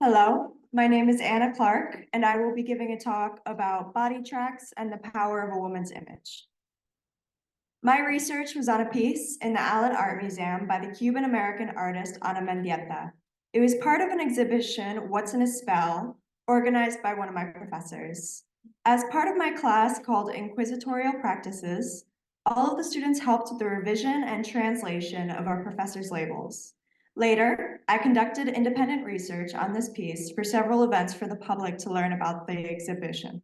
Hello, my name is Anna Clark, and I will be giving a talk about body tracks and the power of a woman's image. My research was on a piece in the Allen Art Museum by the Cuban-American artist Ana Mendieta. It was part of an exhibition, What's in a Spell, organized by one of my professors. As part of my class called Inquisitorial Practices, all of the students helped with the revision and translation of our professor's labels. Later, I conducted independent research on this piece for several events for the public to learn about the exhibition.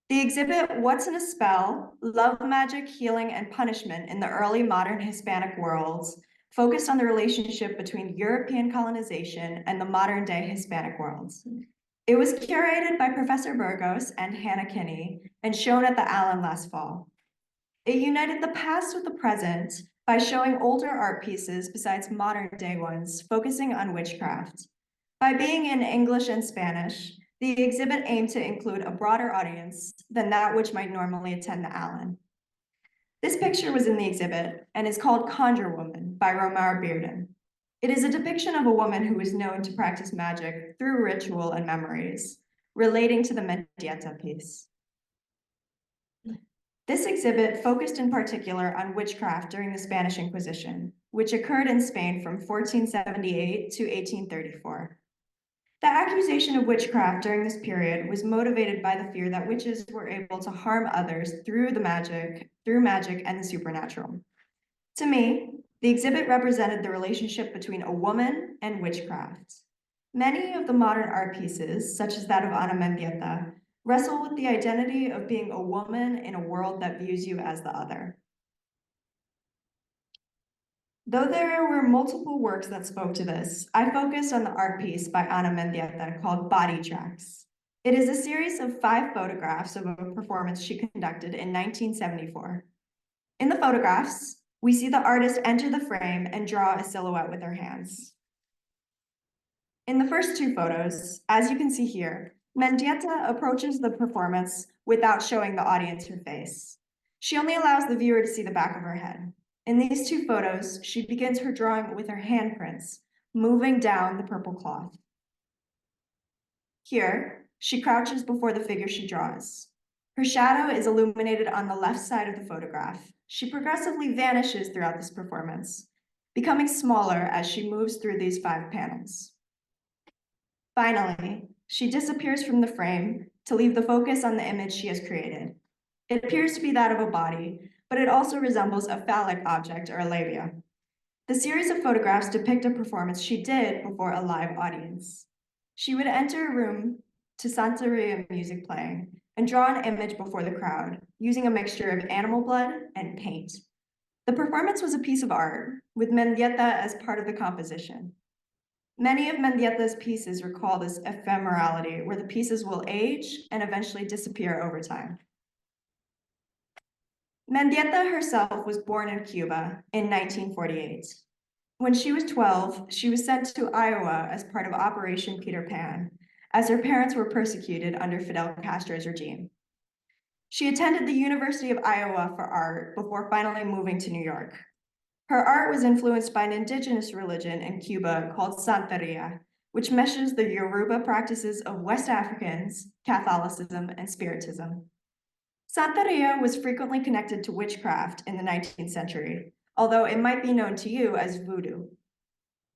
The exhibit, What's in a Spell? Love, Magic, Healing, and Punishment in the Early Modern Hispanic Worlds, focused on the relationship between European colonization and the modern-day Hispanic worlds. It was curated by Professor Burgos and Hannah Kinney and shown at the Allen last fall. It united the past with the present by showing older art pieces besides modern-day ones, focusing on witchcraft. By being in English and Spanish, the exhibit aimed to include a broader audience than that which might normally attend the Allen. This picture was in the exhibit and is called Conjure Woman by Romar Bearden. It is a depiction of a woman who is known to practice magic through ritual and memories, relating to the Mendieta piece. This exhibit focused in particular on witchcraft during the Spanish Inquisition, which occurred in Spain from 1478 to 1834. The accusation of witchcraft during this period was motivated by the fear that witches were able to harm others through magic and the supernatural. To me, the exhibit represented the relationship between a woman and witchcraft. Many of the modern art pieces, such as that of Ana Mendieta, wrestle with the identity of being a woman in a world that views you as the other. Though there were multiple works that spoke to this, I focused on the art piece by Ana Mendieta called Body Tracks. It is a series of 5 photographs of a performance she conducted in 1974. In the photographs, we see the artist enter the frame and draw a silhouette with her hands. In the first 2 photos, as you can see here, Mendieta approaches the performance without showing the audience her face. She only allows the viewer to see the back of her head. In these 2 photos, she begins her drawing with her handprints, moving down the purple cloth. Here, she crouches before the figure she draws. Her shadow is illuminated on the left side of the photograph. She progressively vanishes throughout this performance, becoming smaller as she moves through these 5 panels. Finally, she disappears from the frame to leave the focus on the image she has created. It appears to be that of a body, but it also resembles a phallic object or a labia. The series of photographs depict a performance she did before a live audience. She would enter a room to Santeria music playing and draw an image before the crowd, using a mixture of animal blood and paint. The performance was a piece of art, with Mendieta as part of the composition. Many of Mendieta's pieces recall this ephemerality, where the pieces will age and eventually disappear over time. Mendieta herself was born in Cuba in 1948. When she was 12, she was sent to Iowa as part of Operation Peter Pan, as her parents were persecuted under Fidel Castro's regime. She attended the University of Iowa for art before finally moving to New York. Her art was influenced by an indigenous religion in Cuba called Santeria, which meshes the Yoruba practices of West Africans, Catholicism, and Spiritism. Santeria was frequently connected to witchcraft in the 19th century, although it might be known to you as voodoo.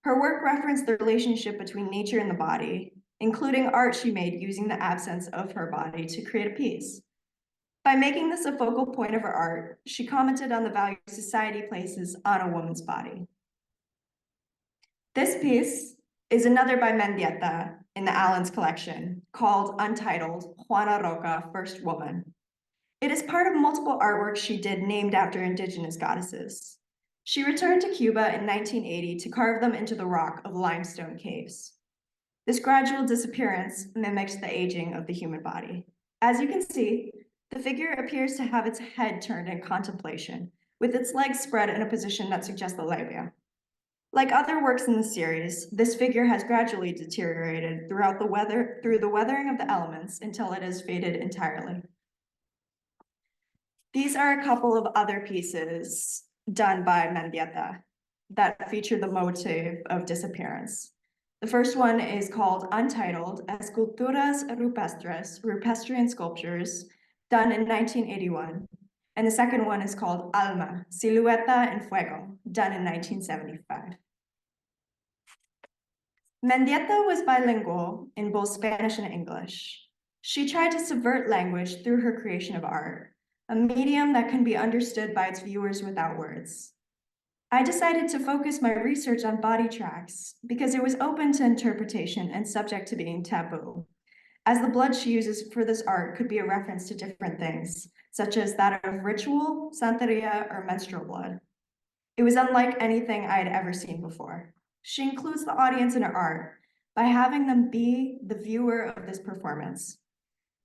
Her work referenced the relationship between nature and the body, including art she made using the absence of her body to create a piece. By making this a focal point of her art, she commented on the value society places on a woman's body. This piece is another by Mendieta in the Allen's collection, called Untitled, Juana Roca, First Woman. It is part of multiple artworks she did named after indigenous goddesses. She returned to Cuba in 1980 to carve them into the rock of limestone caves. This gradual disappearance mimics the aging of the human body. As you can see, the figure appears to have its head turned in contemplation, with its legs spread in a position that suggests the labia. Like other works in the series, this figure has gradually deteriorated through the weathering of the elements until it has faded entirely. These are a couple of other pieces done by Mendieta that feature the motif of disappearance. The first one is called Untitled, Esculturas Rupestres, Rupestrian Sculptures, done in 1981. And the second one is called Alma, Silueta en Fuego, done in 1975. Mendieta was bilingual in both Spanish and English. She tried to subvert language through her creation of art, a medium that can be understood by its viewers without words. I decided to focus my research on body tracks because it was open to interpretation and subject to being taboo, as the blood she uses for this art could be a reference to different things, such as that of ritual, santeria, or menstrual blood. It was unlike anything I had ever seen before. She includes the audience in her art by having them be the viewer of this performance.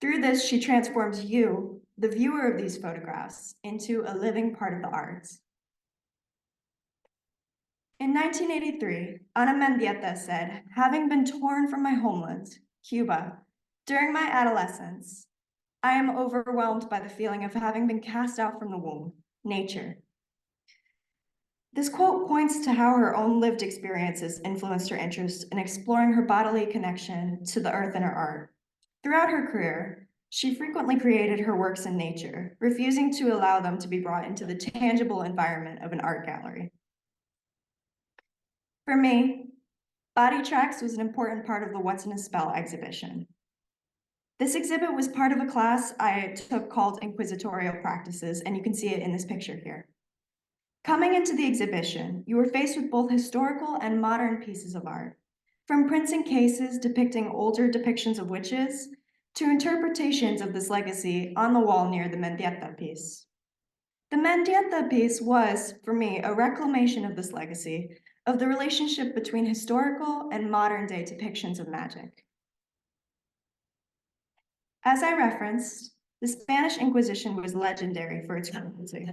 Through this, she transforms you, the viewer of these photographs, into a living part of the art. In 1983, Ana Mendieta said, having been torn from my homeland, Cuba, during my adolescence, I am overwhelmed by the feeling of having been cast out from the womb, nature. This quote points to how her own lived experiences influenced her interest in exploring her bodily connection to the earth in her art. Throughout her career, she frequently created her works in nature, refusing to allow them to be brought into the tangible environment of an art gallery. For me, body tracks was an important part of the What's in a Spell exhibition. This exhibit was part of a class I took called Inquisitorial Practices, and you can see it in this picture here. Coming into the exhibition, you were faced with both historical and modern pieces of art, from prints and cases depicting older depictions of witches to interpretations of this legacy on the wall near the Mendieta piece. The Mendieta piece was, for me, a reclamation of this legacy, of the relationship between historical and modern day depictions of magic. As I referenced, the Spanish Inquisition was legendary for its cruelty.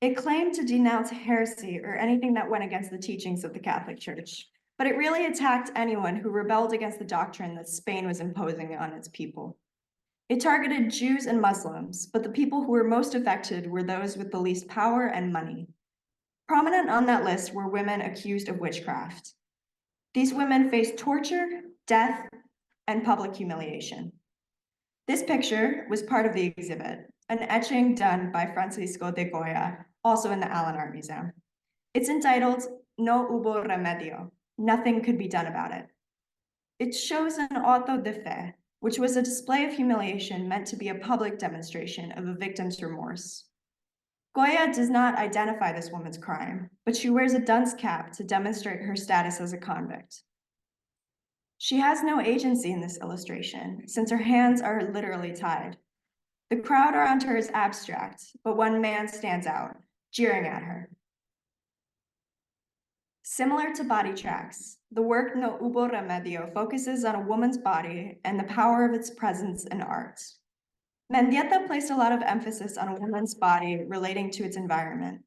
It claimed to denounce heresy or anything that went against the teachings of the Catholic Church, but it really attacked anyone who rebelled against the doctrine that Spain was imposing on its people. It targeted Jews and Muslims, but the people who were most affected were those with the least power and money. Prominent on that list were women accused of witchcraft. These women faced torture, death, and public humiliation. This picture was part of the exhibit, an etching done by Francisco de Goya, also in the Allen Art Museum. It's entitled No Hubo Remedio, Nothing Could Be Done About It. It shows an auto de fe, which was a display of humiliation meant to be a public demonstration of a victim's remorse. Goya does not identify this woman's crime, but she wears a dunce cap to demonstrate her status as a convict. She has no agency in this illustration, since her hands are literally tied. The crowd around her is abstract, but one man stands out, jeering at her. Similar to body tracks, the work No Hubo Remedio focuses on a woman's body and the power of its presence in art. Mendieta placed a lot of emphasis on a woman's body relating to its environment.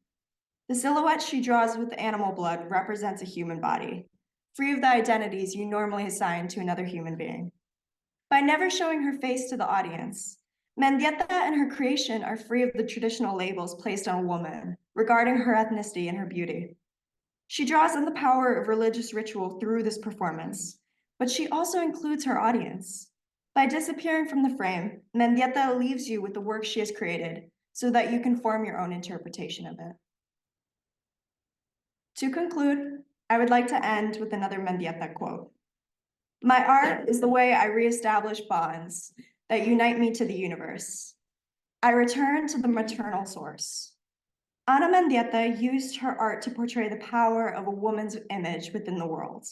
The silhouette she draws with animal blood represents a human body, free of the identities you normally assign to another human being. By never showing her face to the audience, Mendieta and her creation are free of the traditional labels placed on a woman regarding her ethnicity and her beauty. She draws on the power of religious ritual through this performance, but she also includes her audience. By disappearing from the frame, Mendieta leaves you with the work she has created so that you can form your own interpretation of it. To conclude, I would like to end with another Mendieta quote. My art is the way I reestablish bonds that unite me to the universe. I return to the maternal source. Ana Mendieta used her art to portray the power of a woman's image within the world.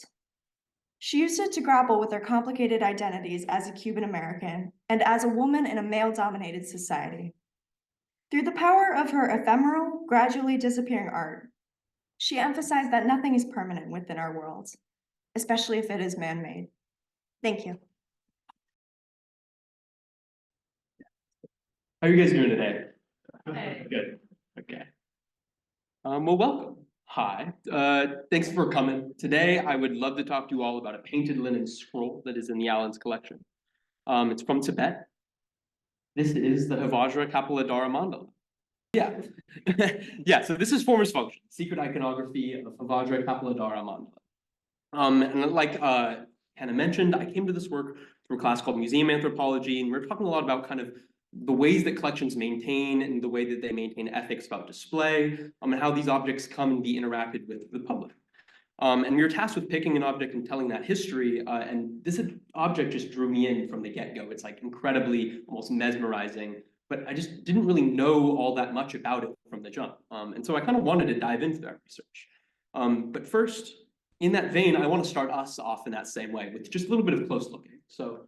She used it to grapple with her complicated identities as a Cuban American and as a woman in a male-dominated society. Through the power of her ephemeral, gradually disappearing art, she emphasized that nothing is permanent within our world, especially if it is man-made. Thank you. How are you guys doing today? Hey. Good. Okay. Well, welcome. Hi. Thanks for coming. Today, I would love to talk to you all about a painted linen scroll that is in the Allen's collection. It's from Tibet. This is the Hevajra Kapāladhara Maṇḍala. Yeah. Yeah, so this is form as function, secret iconography of Hevajra Kapāladhara Maṇḍala. And like Hannah mentioned, I came to this work through a class called Museum Anthropology, and we're talking a lot about kind of the ways that collections maintain and the way that they maintain ethics about display, and how these objects come and be interacted with the public. And we were tasked with picking an object and telling that history, and this object just drew me in from the get-go. It's like incredibly, almost mesmerizing, but I just didn't really know all that much about it from the jump. And so I kind of wanted to dive into that research. But first, in that vein, I want to start us off in that same way with just a little bit of close looking. So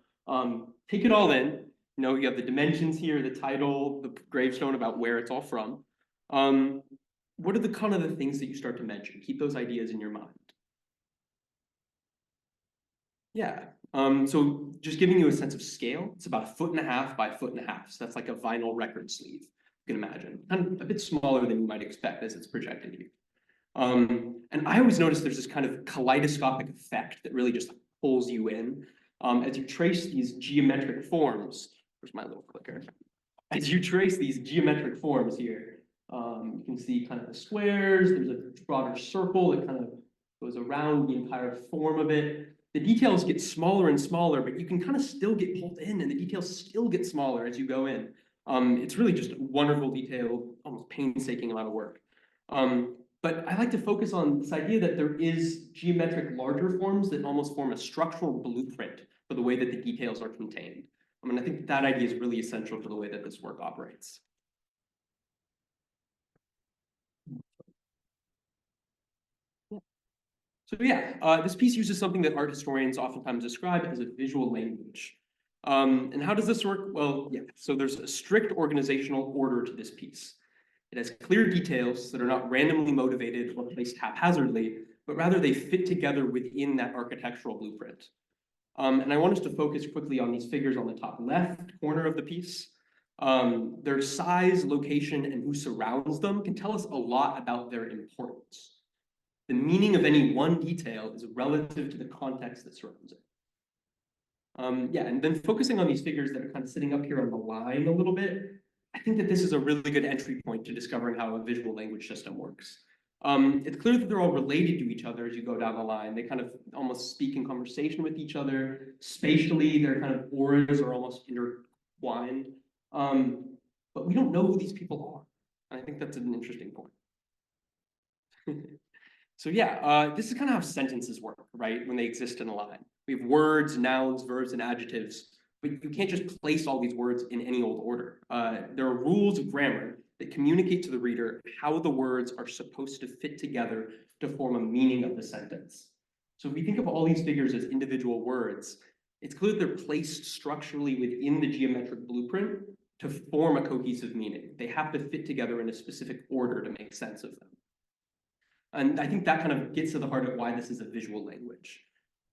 take it all in. You know, you have the dimensions here, the title, the gravestone about where it's all from. What are the kind of the things that you start to mention? Keep those ideas in your mind. Yeah. So just giving you a sense of scale, it's about 1.5 by 1.5 feet. So that's like a vinyl record sleeve, you can imagine. And a bit smaller than you might expect as it's projected here. And I always notice there's this kind of kaleidoscopic effect that really just pulls you in. As you trace these geometric forms, where's my little clicker? As you trace these geometric forms here, you can see kind of the squares, there's a broader circle that kind of goes around the entire form of it. The details get smaller and smaller, but you can kind of still get pulled in, and the details still get smaller as you go in. It's really just a wonderful, detailed, almost painstaking amount of work. But I like to focus on this idea that there is geometric larger forms that almost form a structural blueprint for the way that the details are contained. I mean, I think that idea is really essential for the way that this work operates. So yeah, this piece uses something that art historians oftentimes describe as a visual language. And how does this work? Well, yeah, so there's a strict organizational order to this piece. It has clear details that are not randomly motivated or placed haphazardly, but rather they fit together within that architectural blueprint. And I want us to focus quickly on these figures on the top left corner of the piece. Their size, location, and who surrounds them can tell us a lot about their importance. The meaning of any one detail is relative to the context that surrounds it. Yeah, and then focusing on these figures that are kind of sitting up here on the line a little bit, I think that this is a really good entry point to discovering how a visual language system works. It's clear that they're all related to each other as you go down the line. They kind of almost speak in conversation with each other. Spatially, their kind of auras are almost intertwined. But we don't know who these people are. And I think that's an interesting point. So yeah, this is kind of how sentences work, right? When they exist in a line. We have words, nouns, verbs, and adjectives, but you can't just place all these words in any old order. There are rules of grammar that communicate to the reader how the words are supposed to fit together to form a meaning of the sentence. So if we think of all these figures as individual words, it's clear that they're placed structurally within the geometric blueprint to form a cohesive meaning. They have to fit together in a specific order to make sense of them. And I think that kind of gets to the heart of why this is a visual language.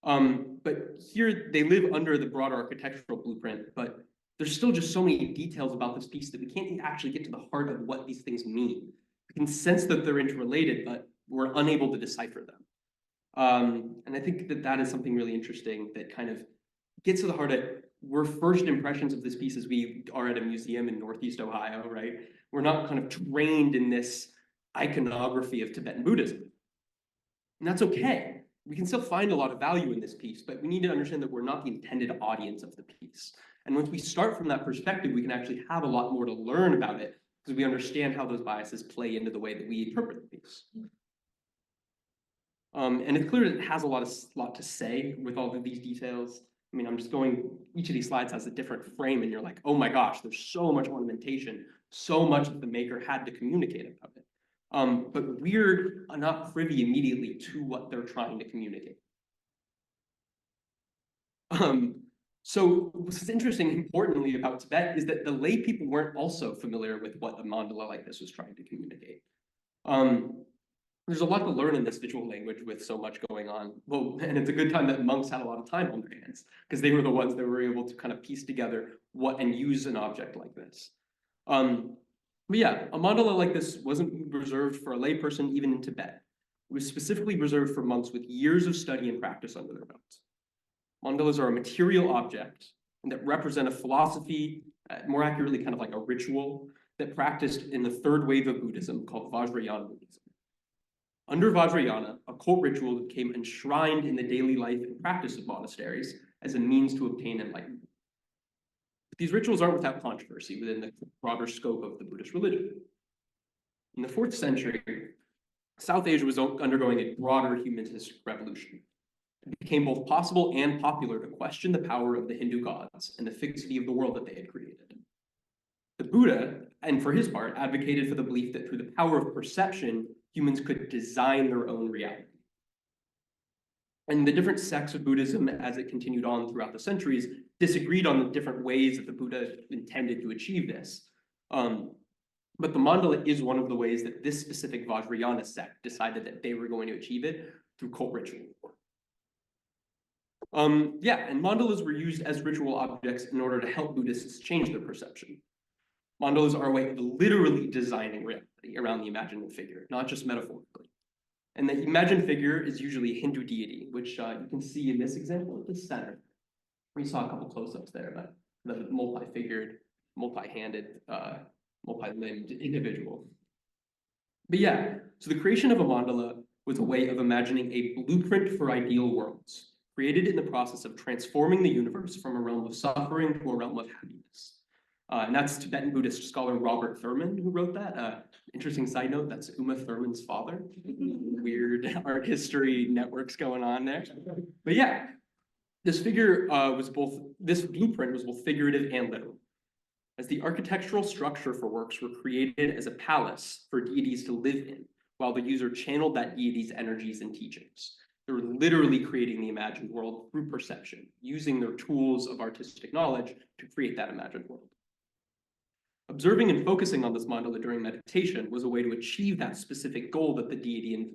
But here they live under the broader architectural blueprint, but there's still just so many details about this piece that we can't actually get to the heart of what these things mean. We can sense that they're interrelated, but we're unable to decipher them. And I think that that is something really interesting that kind of gets to the heart of, we're first impressions of this piece as we are at a museum in Northeast Ohio, right? We're not kind of trained in this iconography of Tibetan Buddhism. And that's okay. We can still find a lot of value in this piece, but we need to understand that we're not the intended audience of the piece. And once we start from that perspective, we can actually have a lot more to learn about it because we understand how those biases play into the way that we interpret the piece. And it's clear that it has a lot to say with all of these details. I mean, I'm just going, each of these slides has a different frame and you're like, oh my gosh, there's so much ornamentation, so much that the maker had to communicate about it. But we're not privy immediately to what they're trying to communicate. So what's interesting, importantly, about Tibet is that the lay people weren't also familiar with what a mandala like this was trying to communicate. There's a lot to learn in this visual language with so much going on. Well, and it's a good time that monks had a lot of time on their hands because they were the ones that were able to kind of piece together what and use an object like this. But yeah, a mandala like this wasn't reserved for a layperson even in Tibet. It was specifically reserved for monks with years of study and practice under their belts. Mandalas are a material object that represent a philosophy, more accurately kind of like a ritual, that practiced in the third wave of Buddhism called Vajrayana Buddhism. Under Vajrayana, occult ritual became enshrined in the daily life and practice of monasteries as a means to obtain enlightenment. But these rituals aren't without controversy within the broader scope of the Buddhist religion. In the 4th century, South Asia was undergoing a broader humanistic revolution. It became both possible and popular to question the power of the Hindu gods and the fixity of the world that they had created. The Buddha, and for his part, advocated for the belief that through the power of perception, humans could design their own reality. And the different sects of Buddhism, as it continued on throughout the centuries, disagreed on the different ways that the Buddha intended to achieve this. But the mandala is one of the ways that this specific Vajrayana sect decided that they were going to achieve it through cult ritual. And mandalas were used as ritual objects in order to help Buddhists change their perception. Mandalas are a way of literally designing reality around the imagined figure, not just metaphorically. And the imagined figure is usually a Hindu deity, which you can see in this example at the center. We saw a couple close-ups there, but the multi-figured, multi-handed, multi-limbed individual. But yeah, so the creation of a mandala was a way of imagining a blueprint for ideal worlds, created in the process of transforming the universe from a realm of suffering to a realm of happiness. And that's Tibetan Buddhist scholar Robert Thurman who wrote that. Interesting side note, that's Uma Thurman's father. Weird art history networks going on there. But yeah, this blueprint was both figurative and literal, as the architectural structure for works were created as a palace for deities to live in, while the user channeled that deity's energies and teachings. They were literally creating the imagined world through perception, using their tools of artistic knowledge to create that imagined world. Observing and focusing on this mandala during meditation was a way to achieve that specific goal that the deity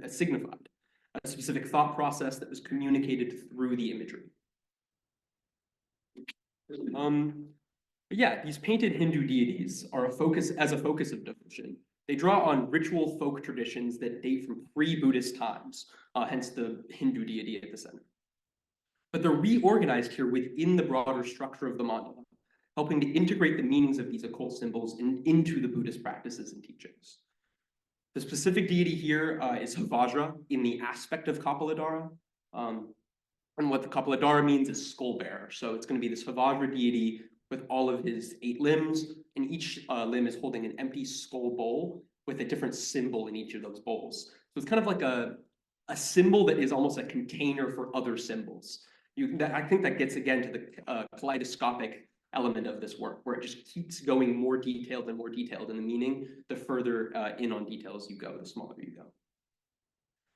signified, a specific thought process that was communicated through the imagery. But yeah, these painted Hindu deities are a focus of devotion. They draw on ritual folk traditions that date from pre-Buddhist times, hence the Hindu deity at the center. But they're reorganized here within the broader structure of the mandala, helping to integrate the meanings of these occult symbols into the Buddhist practices and teachings. The specific deity here is Hevajra in the aspect of Kapāladhara. And what the Kapāladhara means is skull bearer. So it's going to be this Hevajra deity with all of his 8 limbs, and each limb is holding an empty skull bowl with a different symbol in each of those bowls. So it's kind of like a symbol that is almost a container for other symbols. I think that gets again to the kaleidoscopic element of this work, where it just keeps going more detailed and more detailed in the meaning, the further in on details you go, the smaller you go.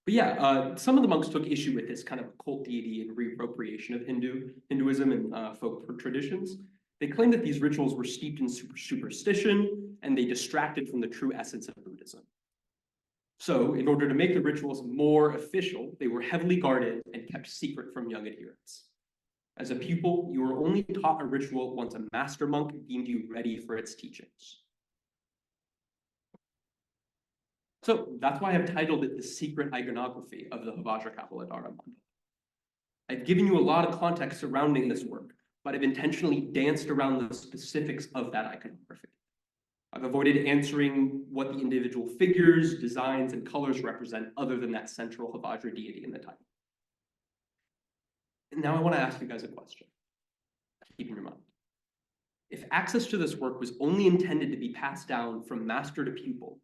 But yeah, some of the monks took issue with this kind of occult deity and reappropriation of Hinduism and folk traditions. They claimed that these rituals were steeped in superstition, and they distracted from the true essence of Buddhism. So, in order to make the rituals more official, they were heavily guarded and kept secret from young adherents. As a pupil, you were only taught a ritual once a master monk deemed you ready for its teachings. So that's why I've titled it The Secret Iconography of the Hevajra Kapāladhara Maṇḍala. I've given you a lot of context surrounding this work, but I've intentionally danced around the specifics of that iconography. I've avoided answering what the individual figures, designs, and colors represent other than that central Hevajra deity in the title. And now I want to ask you guys a question. Keep in your mind. If access to this work was only intended to be passed down from master to pupil,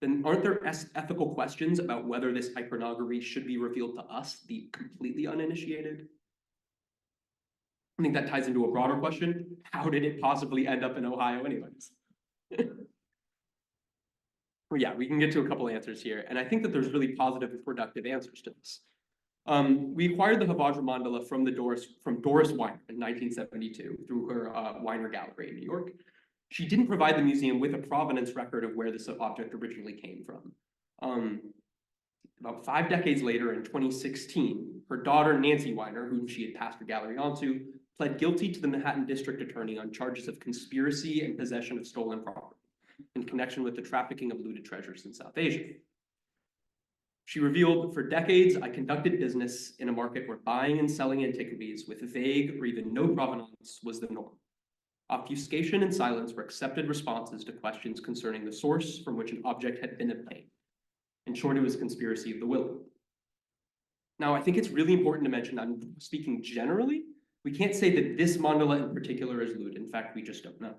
then aren't there ethical questions about whether this iconography should be revealed to us, the completely uninitiated? I think that ties into a broader question. How did it possibly end up in Ohio anyways? Well, yeah, we can get to a couple answers here, and I think that there's really positive and productive answers to this. We acquired the Hevajra Maṇḍala from Doris Weiner in 1972 through her Weiner Gallery in New York. She didn't provide the museum with a provenance record of where this object originally came from. About 5 decades later, in 2016, her daughter Nancy Weiner, whom she had passed her gallery onto, pled guilty to the Manhattan District Attorney on charges of conspiracy and possession of stolen property in connection with the trafficking of looted treasures in South Asia. She revealed, for decades, I conducted business in a market where buying and selling antiquities with vague or even no provenance was the norm. Obfuscation and silence were accepted responses to questions concerning the source from which an object had been obtained. In short, it was conspiracy of the willing. Now, I think it's really important to mention, I'm speaking generally, we can't say that this mandala in particular is lewd. In fact, we just don't know.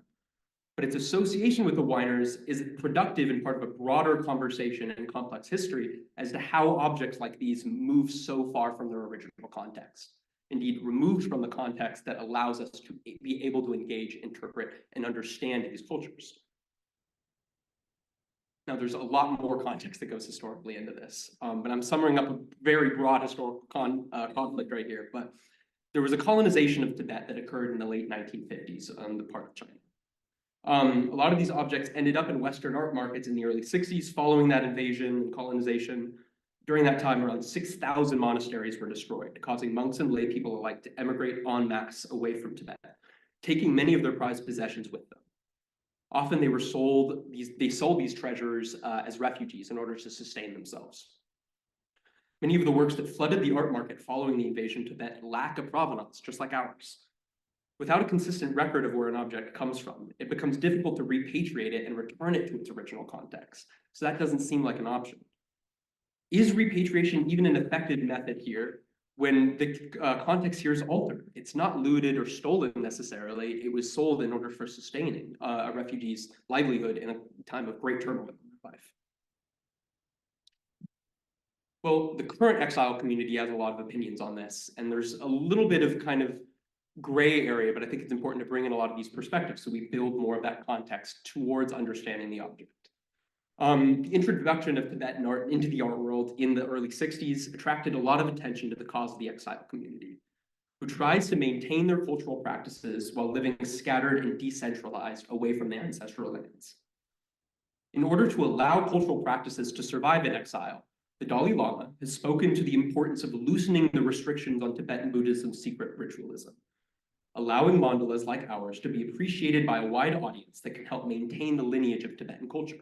But its association with the whiners is productive and part of a broader conversation and complex history as to how objects like these move so far from their original context. Indeed, removed from the context that allows us to be able to engage, interpret, and understand these cultures. Now, there's a lot more context that goes historically into this, but I'm summing up a very broad historical conflict right here. But there was a colonization of Tibet that occurred in the late 1950s on the part of China. A lot of these objects ended up in Western art markets in the early 60s following that invasion and colonization. During that time, around 6,000 monasteries were destroyed, causing monks and lay people alike to emigrate en masse away from Tibet, taking many of their prized possessions with them. Often they sold these treasures as refugees in order to sustain themselves. Many of the works that flooded the art market following the invasion of Tibet lack a provenance, just like ours. Without a consistent record of where an object comes from, it becomes difficult to repatriate it and return it to its original context. So that doesn't seem like an option. Is repatriation even an effective method here when the context here is altered? It's not looted or stolen necessarily. It was sold in order for sustaining a refugee's livelihood in a time of great turmoil in their life. Well, the current exile community has a lot of opinions on this, and there's a little bit of kind of gray area, but I think it's important to bring in a lot of these perspectives so we build more of that context towards understanding the object. The introduction of Tibetan art into the art world in the early 60s attracted a lot of attention to the cause of the exile community, who tries to maintain their cultural practices while living scattered and decentralized away from their ancestral lands. In order to allow cultural practices to survive in exile, the Dalai Lama has spoken to the importance of loosening the restrictions on Tibetan Buddhism's secret ritualism, allowing mandalas like ours to be appreciated by a wide audience that can help maintain the lineage of Tibetan culture.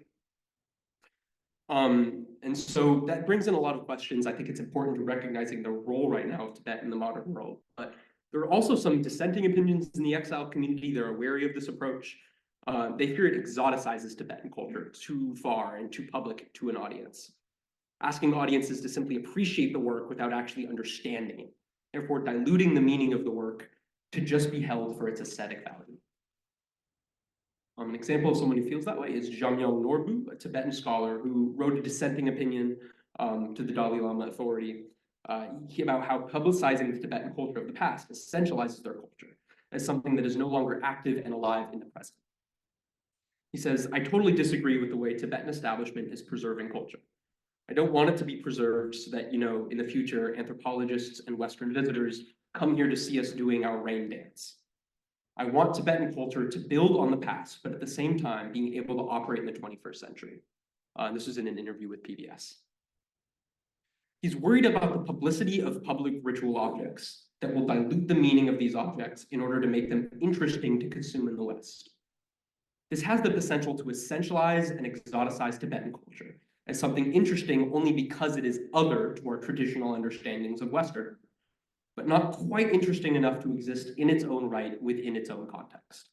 And so that brings in a lot of questions. I think it's important to recognizing the role right now of Tibet in the modern world. But there are also some dissenting opinions in the exile community that are wary of this approach. They fear it exoticizes Tibetan culture too far and too public to an audience, asking audiences to simply appreciate the work without actually understanding it, therefore diluting the meaning of the work to just be held for its aesthetic value. An example of someone who feels that way is Jamyang Norbu, a Tibetan scholar who wrote a dissenting opinion to the Dalai Lama authority about how publicizing the Tibetan culture of the past essentializes their culture as something that is no longer active and alive in the present. He says, "I totally disagree with the way Tibetan establishment is preserving culture. I don't want it to be preserved so that, in the future, anthropologists and Western visitors come here to see us doing our rain dance. I want Tibetan culture to build on the past, but at the same time, being able to operate in the 21st century. This was in an interview with PBS. He's worried about the publicity of public ritual objects that will dilute the meaning of these objects in order to make them interesting to consume in the West. This has the potential to essentialize and exoticize Tibetan culture as something interesting only because it is other to our traditional understandings of Western, but not quite interesting enough to exist in its own right within its own context."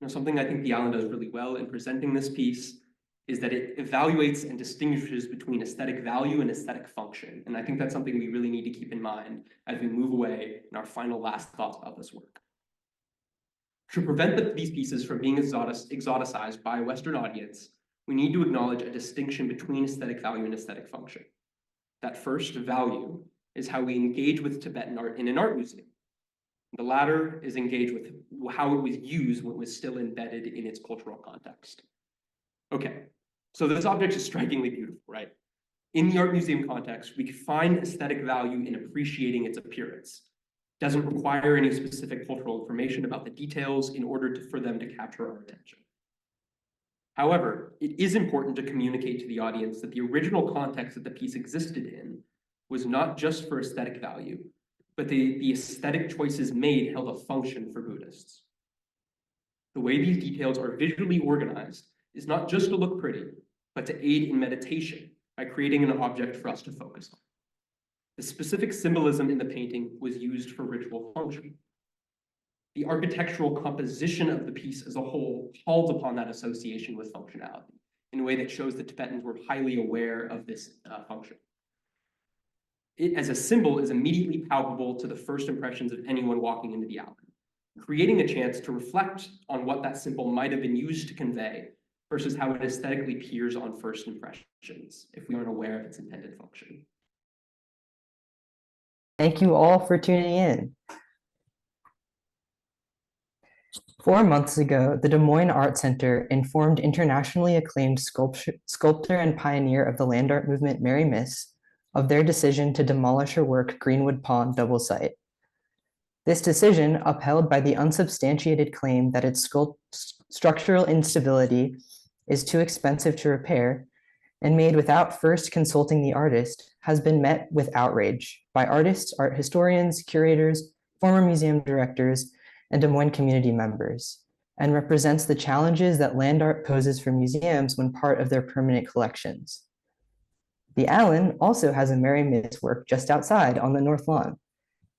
Now, something I think the Allen does really well in presenting this piece is that it evaluates and distinguishes between aesthetic value and aesthetic function. And I think that's something we really need to keep in mind as we move away in our final last thoughts about this work. To prevent these pieces from being exoticized by a Western audience, we need to acknowledge a distinction between aesthetic value and aesthetic function. That first, value, is how we engage with Tibetan art in an art museum. The latter is engaged with how it was used when it was still embedded in its cultural context. Okay, so this object is strikingly beautiful, right? In the art museum context, we can find aesthetic value in appreciating its appearance. It doesn't require any specific cultural information about the details in order for them to capture our attention. However, it is important to communicate to the audience that the original context that the piece existed in was not just for aesthetic value, but the aesthetic choices made held a function for Buddhists. The way these details are visually organized is not just to look pretty, but to aid in meditation by creating an object for us to focus on. The specific symbolism in the painting was used for ritual function. The architectural composition of the piece as a whole calls upon that association with functionality. in a way that shows the Tibetans were highly aware of this function. It, as a symbol, is immediately palpable to the first impressions of anyone walking into the Allen, creating a chance to reflect on what that symbol might have been used to convey versus how it aesthetically appears on first impressions, if we aren't aware of its intended function. Thank you all for tuning in. 4 months ago, the Des Moines Art Center informed internationally acclaimed sculptor and pioneer of the land art movement, Mary Miss, of their decision to demolish her work, Greenwood Pond Double Site. This decision, upheld by the unsubstantiated claim that its structural instability is too expensive to repair, and made without first consulting the artist, has been met with outrage by artists, art historians, curators, former museum directors, and Des Moines community members, and represents the challenges that land art poses for museums when part of their permanent collections. The Allen also has a Mary Miss work just outside on the North Lawn.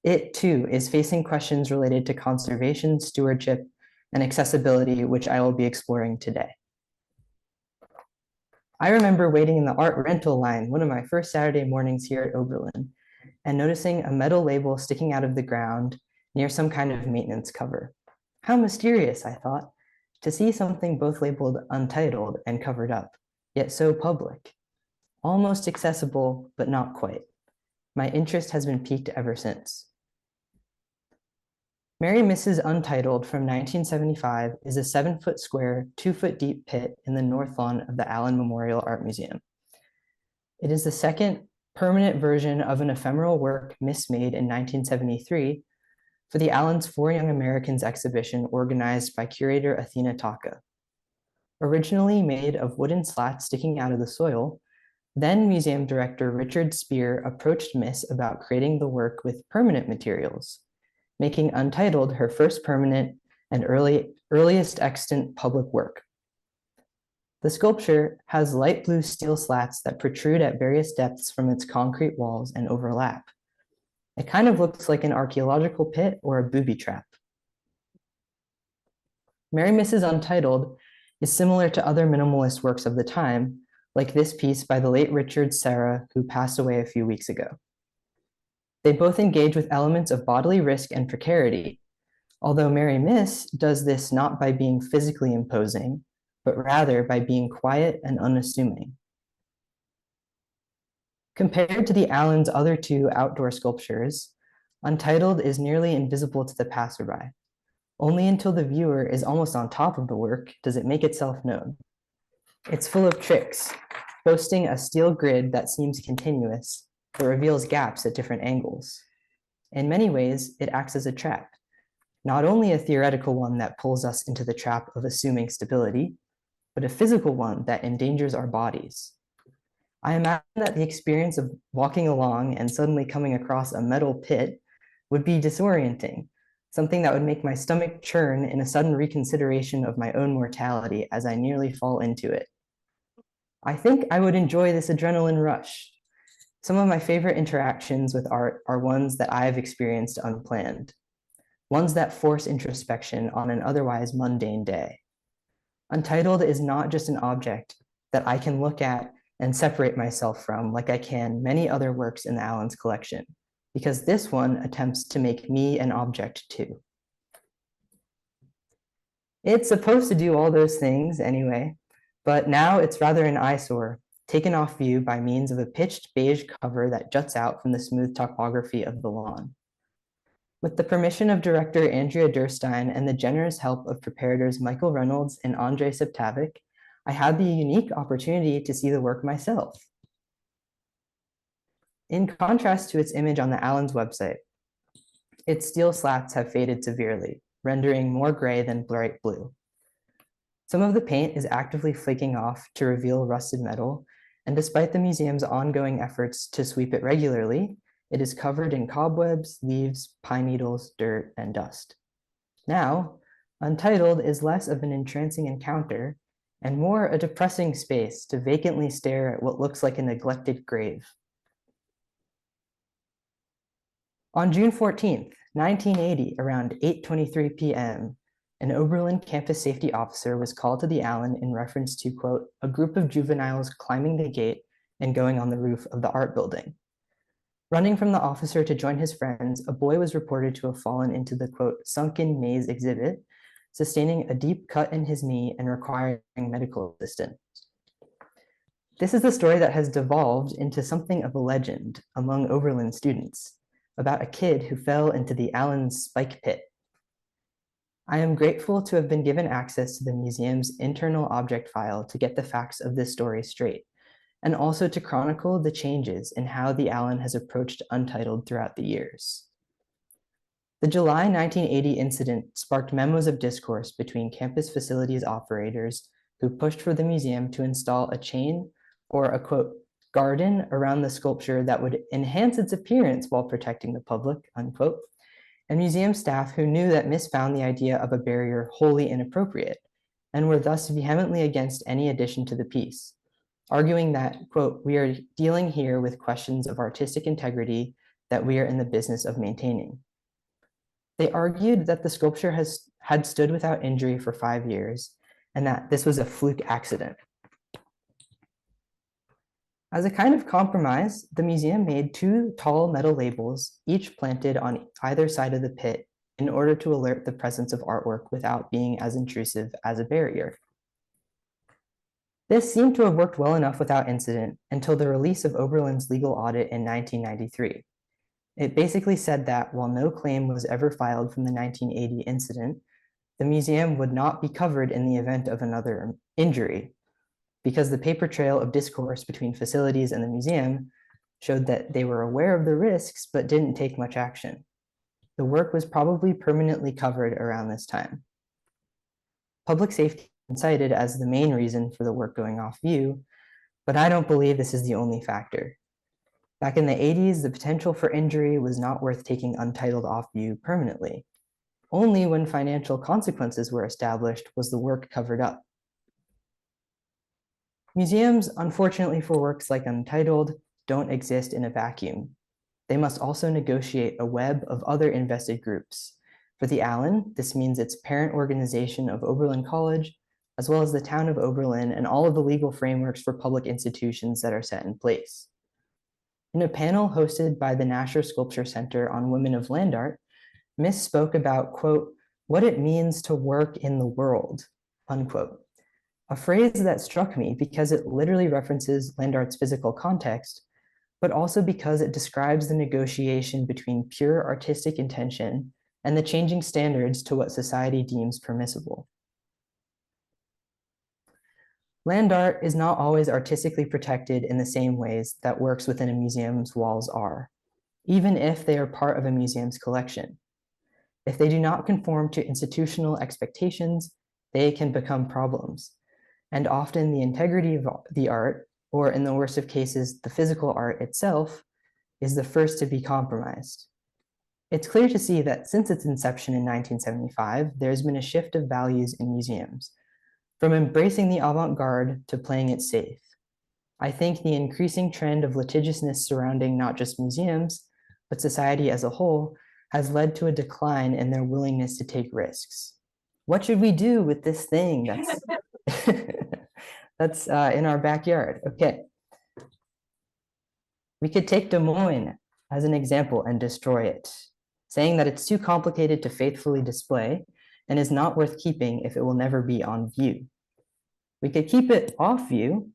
It too is facing questions related to conservation, stewardship, and accessibility, which I will be exploring today. I remember waiting in the art rental line one of my first Saturday mornings here at Oberlin and noticing a metal label sticking out of the ground near some kind of maintenance cover. How mysterious, I thought, to see something both labeled untitled and covered up, yet so public. Almost accessible, but not quite. My interest has been piqued ever since. Mary Miss's Untitled from 1975 is a 7-foot square, 2-foot deep pit in the North Lawn of the Allen Memorial Art Museum. It is the second permanent version of an ephemeral work Miss made in 1973 for the Allen's 4 Young Americans exhibition organized by curator Athena Taka. Originally made of wooden slats sticking out of the soil, then museum director Richard Spear approached Miss about creating the work with permanent materials, making Untitled her first permanent and earliest extant public work. The sculpture has light blue steel slats that protrude at various depths from its concrete walls and overlap. It kind of looks like an archaeological pit or a booby trap. Mary Miss's Untitled is similar to other minimalist works of the time, like this piece by the late Richard Serra, who passed away a few weeks ago. They both engage with elements of bodily risk and precarity, although Mary Miss does this not by being physically imposing, but rather by being quiet and unassuming. Compared to the Allen's other 2 outdoor sculptures, Untitled is nearly invisible to the passerby. Only until the viewer is almost on top of the work does it make itself known. It's full of tricks, boasting a steel grid that seems continuous, but reveals gaps at different angles. In many ways, it acts as a trap, not only a theoretical one that pulls us into the trap of assuming stability, but a physical one that endangers our bodies. I imagine that the experience of walking along and suddenly coming across a metal pit would be disorienting, something that would make my stomach churn in a sudden reconsideration of my own mortality as I nearly fall into it. I think I would enjoy this adrenaline rush. Some of my favorite interactions with art are ones that I've experienced unplanned, ones that force introspection on an otherwise mundane day. Untitled is not just an object that I can look at and separate myself from like I can many other works in the Allen's collection, because this one attempts to make me an object too. It's supposed to do all those things anyway, but now it's rather an eyesore, taken off view by means of a pitched beige cover that juts out from the smooth topography of the lawn. With the permission of director Andrea Durstein and the generous help of preparators Michael Reynolds and Andrei Septavik, I had the unique opportunity to see the work myself. In contrast to its image on the Allen's website, its steel slats have faded severely, rendering more gray than bright blue. Some of the paint is actively flaking off to reveal rusted metal, and despite the museum's ongoing efforts to sweep it regularly, it is covered in cobwebs, leaves, pine needles, dirt, and dust. Now, Untitled is less of an entrancing encounter and more a depressing space to vacantly stare at what looks like a neglected grave. On June 14th, 1980, around 8:23 p.m., An Oberlin campus safety officer was called to the Allen in reference to, quote, a group of juveniles climbing the gate and going on the roof of the art building. Running from the officer to join his friends, a boy was reported to have fallen into the, quote, sunken maze exhibit, sustaining a deep cut in his knee and requiring medical assistance. This is the story that has devolved into something of a legend among Oberlin students about a kid who fell into the Allen's spike pit. I am grateful to have been given access to the museum's internal object file to get the facts of this story straight, and also to chronicle the changes in how the Allen has approached Untitled throughout the years. The July 1980 incident sparked memos of discourse between campus facilities operators who pushed for the museum to install a chain or a, quote, garden around the sculpture that would enhance its appearance while protecting the public, unquote, and museum staff who knew that Miss found the idea of a barrier wholly inappropriate and were thus vehemently against any addition to the piece, arguing that, quote, we are dealing here with questions of artistic integrity that we are in the business of maintaining. They argued that the sculpture had stood without injury for 5 years and that this was a fluke accident. As a kind of compromise, the museum made 2 tall metal labels, each planted on either side of the pit in order to alert the presence of artwork without being as intrusive as a barrier. This seemed to have worked well enough without incident until the release of Oberlin's legal audit in 1993. It basically said that while no claim was ever filed from the 1980 incident, the museum would not be covered in the event of another injury, because the paper trail of discourse between facilities and the museum showed that they were aware of the risks but didn't take much action. The work was probably permanently covered around this time. Public safety is cited as the main reason for the work going off view, but I don't believe this is the only factor. Back in the 80s, the potential for injury was not worth taking Untitled off view permanently. Only when financial consequences were established was the work covered up. Museums, unfortunately for works like Untitled, don't exist in a vacuum. They must also negotiate a web of other invested groups. For the Allen, this means its parent organization of Oberlin College, as well as the town of Oberlin and all of the legal frameworks for public institutions that are set in place. In a panel hosted by the Nasher Sculpture Center on Women of Land Art, Miss spoke about, quote, what it means to work in the world, unquote. A phrase that struck me because it literally references land art's physical context, but also because it describes the negotiation between pure artistic intention and the changing standards to what society deems permissible. Land art is not always artistically protected in the same ways that works within a museum's walls are, even if they are part of a museum's collection. If they do not conform to institutional expectations, they can become problems. And often the integrity of the art, or in the worst of cases, the physical art itself, is the first to be compromised. It's clear to see that since its inception in 1975, there's been a shift of values in museums, from embracing the avant-garde to playing it safe. I think the increasing trend of litigiousness surrounding not just museums, but society as a whole, has led to a decline in their willingness to take risks. What should we do with this thing that's that's in our backyard? Okay. We could take Des Moines as an example and destroy it, saying that it's too complicated to faithfully display and is not worth keeping if it will never be on view. We could keep it off view,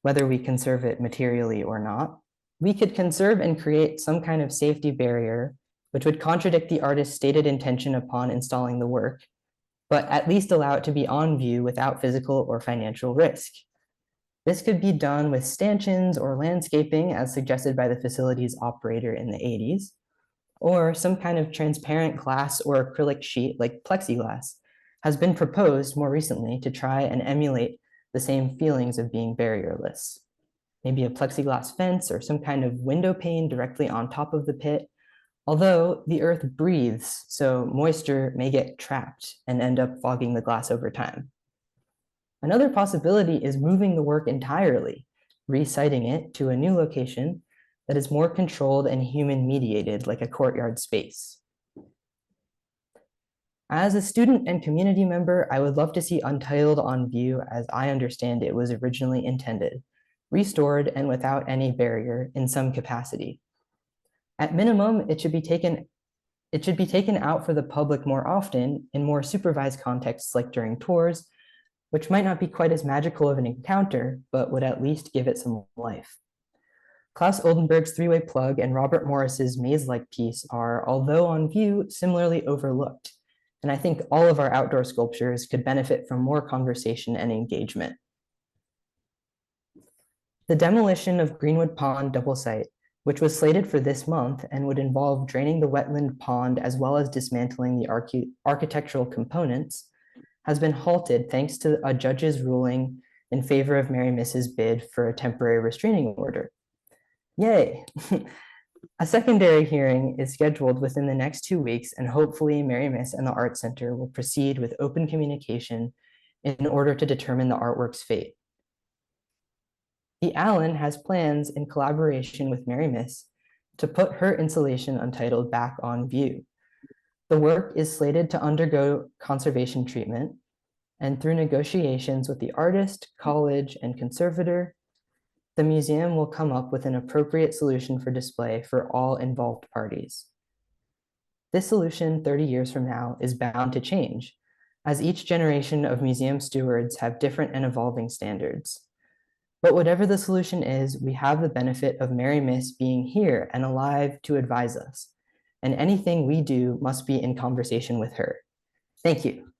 whether we conserve it materially or not. We could conserve and create some kind of safety barrier, which would contradict the artist's stated intention upon installing the work, but at least allow it to be on view without physical or financial risk. This could be done with stanchions or landscaping as suggested by the facility's operator in the 80s, or some kind of transparent glass or acrylic sheet like plexiglass has been proposed more recently to try and emulate the same feelings of being barrierless. Maybe a plexiglass fence or some kind of window pane directly on top of the pit, although the earth breathes, so moisture may get trapped and end up fogging the glass over time. Another possibility is moving the work entirely, resiting it to a new location that is more controlled and human mediated, like a courtyard space. As a student and community member, I would love to see Untitled on view as I understand it was originally intended, restored and without any barrier in some capacity. At minimum, it should be taken out for the public more often in more supervised contexts like during tours, which might not be quite as magical of an encounter, but would at least give it some life. Klaus Oldenburg's Three-Way Plug and Robert Morris's Maze-like piece are, although on view, similarly overlooked. And I think all of our outdoor sculptures could benefit from more conversation and engagement. The demolition of Greenwood Pond double site, which was slated for this month and would involve draining the wetland pond as well as dismantling the architectural components, has been halted thanks to a judge's ruling in favor of Mary Miss's bid for a temporary restraining order. Yay! A secondary hearing is scheduled within the next 2 weeks, and hopefully Mary Miss and the Art Center will proceed with open communication in order to determine the artwork's fate. The Allen has plans in collaboration with Mary Miss to put her installation Untitled back on view. The work is slated to undergo conservation treatment, and through negotiations with the artist, college, and conservator, the museum will come up with an appropriate solution for display for all involved parties. This solution 30 years from now is bound to change, as each generation of museum stewards have different and evolving standards. But whatever the solution is, we have the benefit of Mary Miss being here and alive to advise us, and anything we do must be in conversation with her. Thank you.